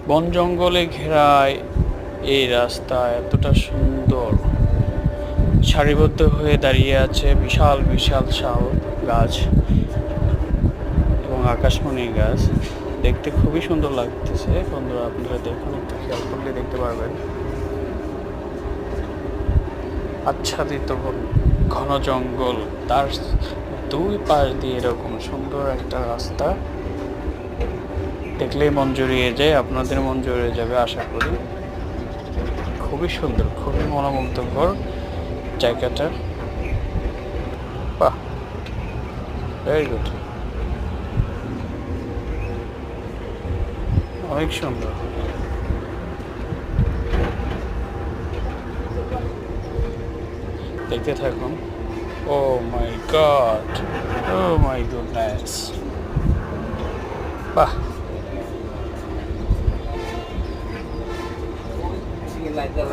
বন জঙ্গলে ঘেরায় এই রাস্তা এতটা সুন্দর, সারিবদ্ধ হয়ে দাঁড়িয়ে আছে বিশাল বিশাল শাল গাছ এবং আকাশমণি গাছ। দেখতে খুবই সুন্দর লাগতেছে বন্ধুরা, আপনারা দেখুন, একটু খেয়াল করলে দেখতে পারবেন। আচ্ছাদিত ঘন জঙ্গল, তার দুই পাশ দিয়ে এরকম সুন্দর একটা রাস্তা, দেখলেই মন জুড়িয়ে যায়, আপনাদের মন জুড়িয়ে যাবে আশা করি। খুবই সুন্দর, খুবই মনোমুগ্ধকর জায়গাটা। বাহ, ভেরি গুড, অনেক সুন্দর। দেখতে থাকুন। ও মাই গড, ও মাই গুডনেস, বাহ। Sige, like the